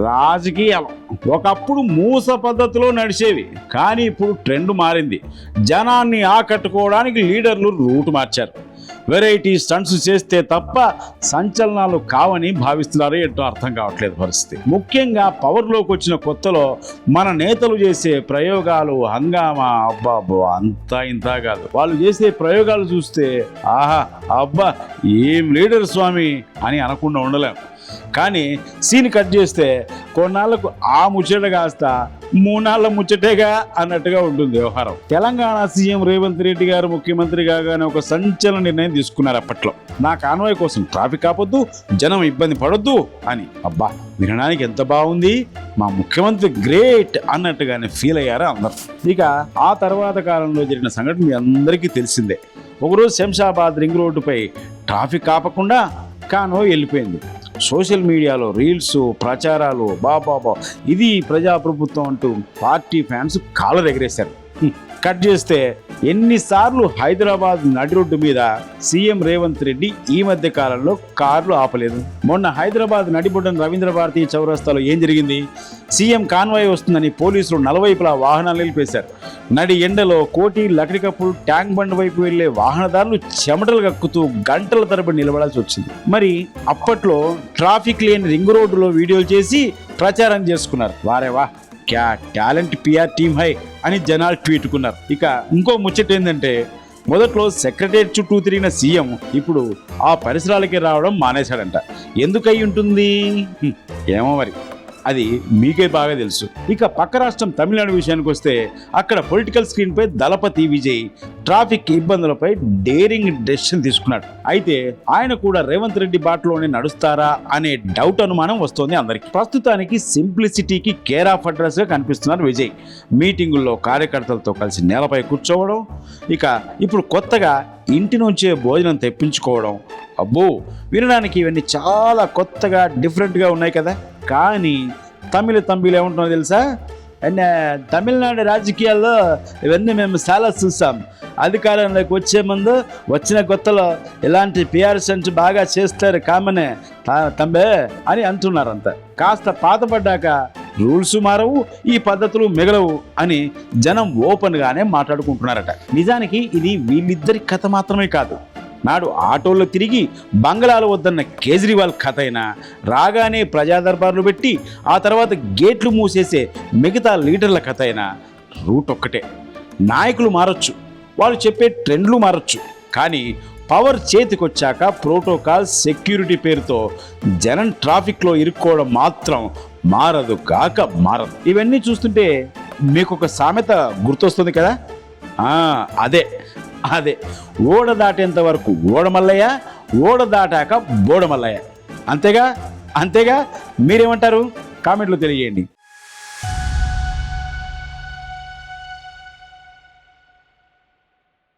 రాజకీయాలు ఒకప్పుడు మూస పద్ధతిలో నడిచేవి, కానీ ఇప్పుడు ట్రెండ్ మారింది. జనాన్ని ఆకట్టుకోవడానికి లీడర్లు రూట్ మార్చారు. వెరైటీ స్టంట్స్ చేస్తే తప్ప సంచలనాలు కావని భావిస్తున్నారు. ఏంటో అర్థం కావట్లేదు పరిస్థితి. ముఖ్యంగా పవర్లోకి వచ్చిన కొత్తలో మన నేతలు చేసే ప్రయోగాలు హంగామా అబ్బా అంతా ఇంత కాదు. వాళ్ళు చేసే ప్రయోగాలు చూస్తే ఆహా అబ్బా ఏం లీడర్ స్వామి అని అనకుండా ఉండలేం. కానీ సీన్ కట్ చేస్తే కొన్నాళ్లకు ఆ ముచ్చట కాస్త మూనాళ్ల ముచ్చటేగా అన్నట్టుగా ఉంటుంది వ్యవహారం. తెలంగాణ సీఎం రేవంత్ రెడ్డి గారు ముఖ్యమంత్రి కాగానే ఒక సంచలన నిర్ణయం తీసుకున్నారు. అప్పట్లో నా కాన్వాయ్ కోసం ట్రాఫిక్ ఆపొద్దు, జనం ఇబ్బంది పడొద్దు అని. అబ్బా వినడానికి ఎంత బాగుంది, మా ముఖ్యమంత్రి గ్రేట్ అన్నట్టుగానే ఫీల్ అయ్యారు అందరు. ఇక ఆ తర్వాత కాలంలో జరిగిన సంఘటన మీ అందరికీ తెలిసిందే. ఒకరోజు శంషాబాద్ రింగ్ రోడ్డుపై ట్రాఫిక్ ఆపకుండా కాన్వాయ్ వెళ్ళిపోయింది. సోషల్ మీడియాలో రీల్స్ ప్రచారాలు బాబా ఇది ప్రజాప్రభుత్వం అంటూ పార్టీ ఫ్యాన్స్ కాలర్ ఎగరేశారు. కట్ చేస్తే ఎన్నిసార్లు హైదరాబాద్ నడి రోడ్డు మీద సీఎం రేవంత్ రెడ్డి ఈ మధ్య కాలంలో కార్లు ఆపలేదు. మొన్న హైదరాబాద్ నడిబొడ్డన రవీంద్ర భారతి చౌరస్తాలో ఏం జరిగింది? సీఎం కాన్వాయ్ వస్తుందని పోలీసులు నలువైపులా వాహనాలు నిలిపేశారు. నడి ఎండలో కోటి లకడికప్పుడు ట్యాంక్ బండ్ వైపు వెళ్లే వాహనదారులు చెమటలు కక్కుతూ గంటల తరబడి నిలబడాల్సి వచ్చింది. మరి అప్పట్లో ట్రాఫిక్ లేని రింగ్ రోడ్డులో వీడియోలు చేసి ప్రచారం చేసుకున్నారు. వారేవా క్యా టాలెంట్ పిఆర్ టీమ్ హై అని జనాలు ట్వీట్కున్నారు. ఇక ఇంకో ముచ్చట ఏంటంటే మొదట్లో సెక్రటేరియట్ చుట్టూ తిరిగిన సీఎం ఇప్పుడు ఆ పరిసరాలకి రావడం మానేశాడంట. ఎందుకై ఉంటుంది ఏమో మరి, అది మీకే బాగా తెలుసు. ఇక పక్క రాష్ట్రం తమిళనాడు విషయానికి వస్తే అక్కడ పొలిటికల్ స్క్రీన్ పై దళపతి విజయ్ ట్రాఫిక్ ఇబ్బందులపై డేరింగ్ డెసిషన్ తీసుకున్నాడు. అయితే ఆయన కూడా రేవంత్ రెడ్డి బాటలోనే నడుస్తారా అనే డౌట్ అనుమానం వస్తోంది అందరికి. ప్రస్తుతానికి సింప్లిసిటీకి కేర్ ఆఫ్ అడ్రస్ గా కనిపిస్తున్నారు విజయ్. మీటింగుల్లో కార్యకర్తలతో కలిసి నేలపై కూర్చోవడం, ఇక ఇప్పుడు కొత్తగా ఇంటి నుంచే భోజనం తెప్పించుకోవడం. అబ్బో వినడానికి ఇవన్నీ చాలా కొత్తగా డిఫరెంట్గా ఉన్నాయి కదా. కానీ తమిళ ఏమంటున్నారో తెలుసా? అండ్ తమిళనాడు రాజకీయాల్లో ఇవన్నీ మేము చాలా చూసాం. అధికారంలోకి వచ్చే ముందు వచ్చిన కొత్తలో ఇలాంటి పిఆర్ సెంట్ బాగా చేస్తారు కామనే తంబే అని అంటున్నారంట. కాస్త పాతపడ్డాక రూల్స్ మారవు, ఈ పద్ధతులు మిగలవు అని జనం ఓపెన్గానే మాట్లాడుకుంటున్నారట. నిజానికి ఇది వీళ్ళిద్దరి కథ మాత్రమే కాదు. నాడు ఆటోల్లో తిరిగి బంగళాలు వద్దన్న కేజ్రీవాల్ కథ అయినా, రాగానే ప్రజా దర్బార్లు పెట్టి ఆ తర్వాత గేట్లు మూసేసే మిగతా లీడర్ల కథ అయినా రూట్ ఒక్కటే. నాయకులు మారచ్చు, వాళ్ళు చెప్పే ట్రెండ్లు మారచ్చు, కానీ పవర్ చేతికొచ్చాక ప్రోటోకాల్ సెక్యూరిటీ పేరుతో జనం ట్రాఫిక్లో ఇరుక్కోవడం మాత్రం మారదు కాక మారదు. ఇవన్నీ చూస్తుంటే మీకు ఒక సామెత గుర్తొస్తుంది కదా. అదే ఓడ దాటేంత వరకు ఓడమల్లయ్య, ఓడ దాటాక బోడమల్లయ్య. అంతేగా మీరేమంటారు? కామెంట్లో తెలియజేయండి.